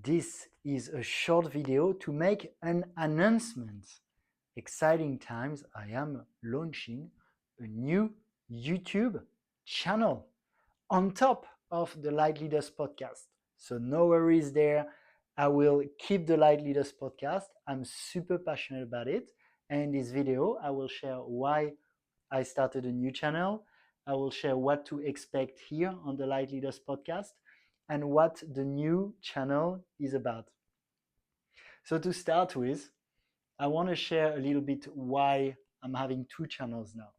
This is a short video to make an announcement. Exciting times, I am launching a new YouTube channel on top of the Light Leaders podcast. So no worries there. I will keep the Light Leaders podcast. I'm super passionate about it. And in this video, I will share why I started a new channel. I will share what to expect here on the Light Leaders podcast and what the new channel is about. So to start with, I want to share a little bit why I'm having two channels now.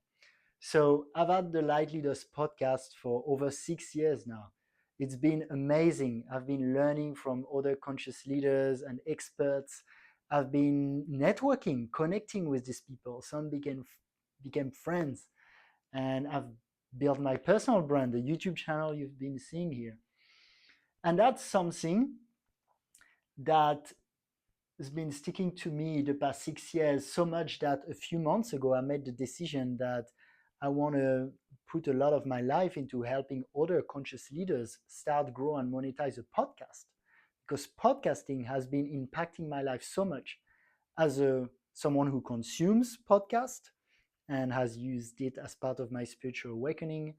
So I've had the Light Leaders podcast for over 6 years now. It's been amazing. I've been learning from other conscious leaders and experts. I've been networking, connecting with these people. Some became friends, and I've built my personal brand, the YouTube channel you've been seeing here. And that's something that has been sticking to me the past 6 years so much that a few months ago I made the decision that I want to put a lot of my life into helping other conscious leaders start, grow, and monetize a podcast, because podcasting has been impacting my life so much as someone who consumes podcast and has used it as part of my spiritual awakening,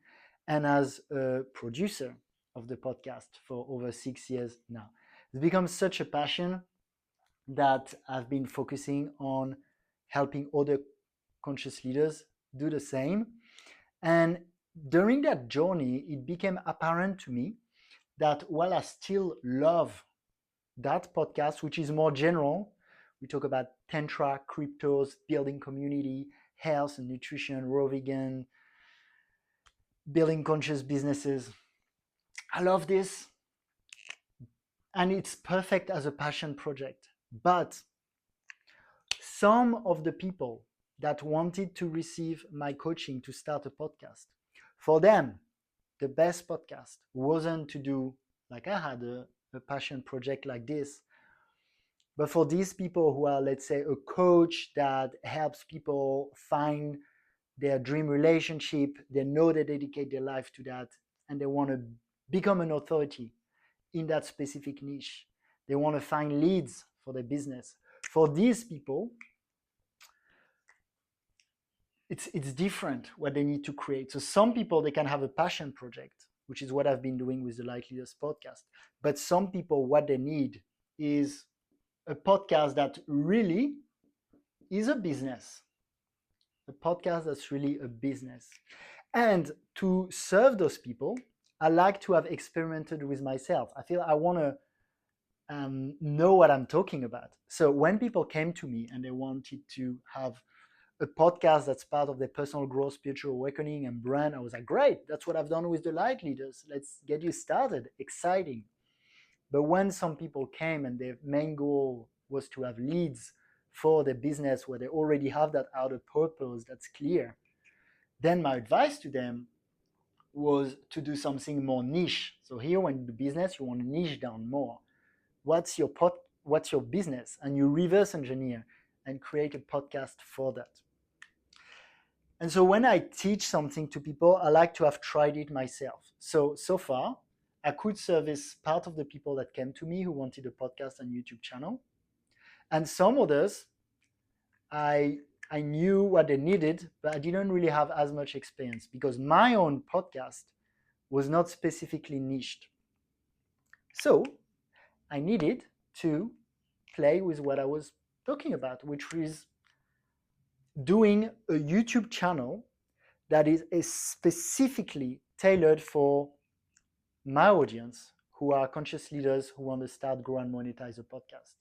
and as a producer of the podcast for over 6 years now. It's become such a passion that I've been focusing on helping other conscious leaders do the same. And during that journey, it became apparent to me that while I still love that podcast, which is more general, we talk about Tantra, cryptos, building community, health and nutrition, raw vegan, building conscious businesses. I love this, and it's perfect as a passion project. But some of the people that wanted to receive my coaching to start a podcast, for them, the best podcast wasn't to do like I had a passion project like this. But for these people who are, let's say, a coach that helps people find their dream relationship, they know they dedicate their life to that, and they want to become an authority in that specific niche. They want to find leads for their business. For these people, it's different what they need to create. So some people, they can have a passion project, which is what I've been doing with the Light Leaders podcast. But some people, what they need is a podcast that really is a business. A podcast that's really a business. And to serve those people, I like to have experimented with myself. I feel I want to know what I'm talking about. So when people came to me and they wanted to have a podcast that's part of their personal growth, spiritual awakening, and brand, I was like, great, that's what I've done with the Light Leaders. Let's get you started. Exciting. But when some people came and their main goal was to have leads for their business where they already have that outer purpose that's clear, then my advice to them was to do something more niche. So here, when you do business, you want to niche down more. What's your business? And you reverse engineer and create a podcast for that. And so when I teach something to people, I like to have tried it myself. So far, I could service part of the people that came to me who wanted a podcast and YouTube channel. And some others, I knew what they needed, but I didn't really have as much experience because my own podcast was not specifically niched. So I needed to play with what I was talking about, which is doing a YouTube channel that is specifically tailored for my audience, who are conscious leaders who want to start, grow, and monetize a podcast.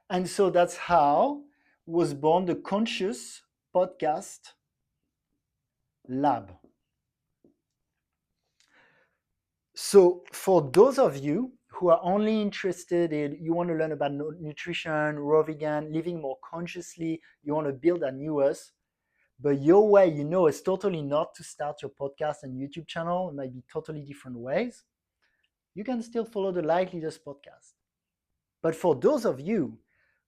And so that's how was born the Conscious Podcast Lab. So for those of you who are only interested in, you want to learn about nutrition, raw vegan, living more consciously, you want to build a new us, but your way, is totally not to start your podcast and YouTube channel. It might be totally different ways. You can still follow the Light Leaders podcast. But for those of you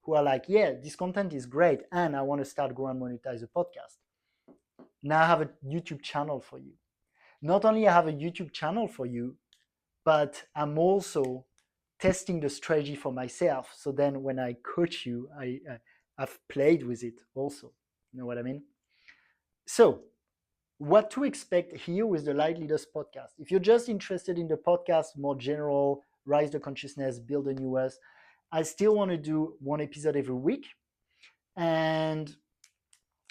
who are like, yeah, this content is great and I want to start, grow, and monetize a podcast, now I have a YouTube channel for you. Not only I have a YouTube channel for you, but I'm also testing the strategy for myself. So then when I coach you, I've played with it also. You know what I mean? So what to expect here with the Light Leaders podcast. If you're just interested in the podcast, more general, rise the consciousness, build a new us, I still want to do one episode every week. And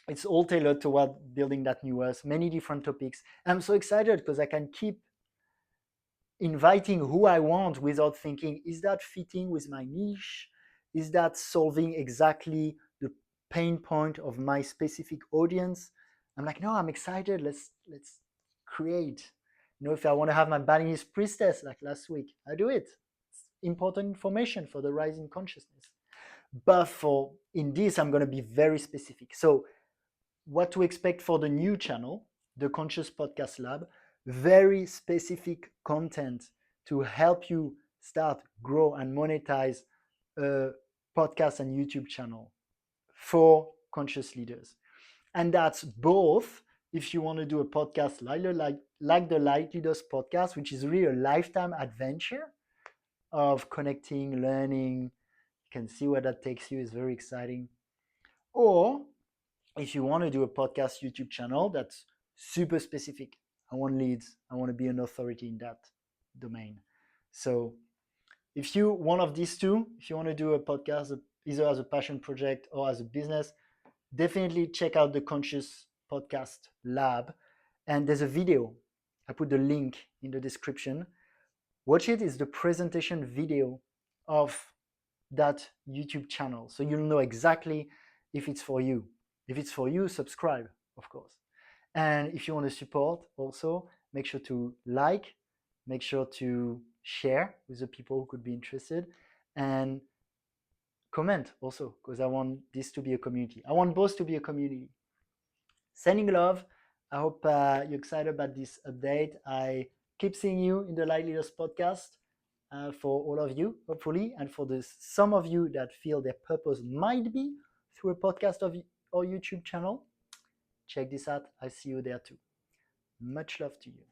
it's all tailored toward building that new us, many different topics. I'm so excited because I can keep inviting who I want without thinking, is that fitting with my niche? Is that solving exactly the pain point of my specific audience? I'm like, no, I'm excited. Let's create. You know, if I want to have my Balinese priestess like last week, I do it. It's important information for the rising consciousness. But for in this, I'm going to be very specific. So what to expect for the new channel, the Conscious Podcast Lab, very specific content to help you start, grow, and monetize a podcast and YouTube channel for conscious leaders. And that's both if you want to do a podcast like the Light Leaders podcast, which is really a lifetime adventure of connecting, learning. You can see where that takes you, is very exciting. Or if you want to do a podcast YouTube channel that's super specific, I want leads, I want to be an authority in that domain. So if you one of these two, if you want to do a podcast either as a passion project or as a business, definitely check out the Conscious Podcast Lab. And there's a video. I put the link in the description. Watch it. It's the presentation video of that YouTube channel. So you'll know exactly if it's for you. If it's for you, subscribe, of course. And if you want to support also, make sure to like, make sure to share with the people who could be interested, and comment also, because I want this to be a community. I want both to be a community. Sending love. I hope you're excited about this update. I keep seeing you in the Light Leaders podcast. For all of you, hopefully, and for the some of you that feel their purpose might be through a podcast or YouTube channel, check this out. I see you there too. Much love to you.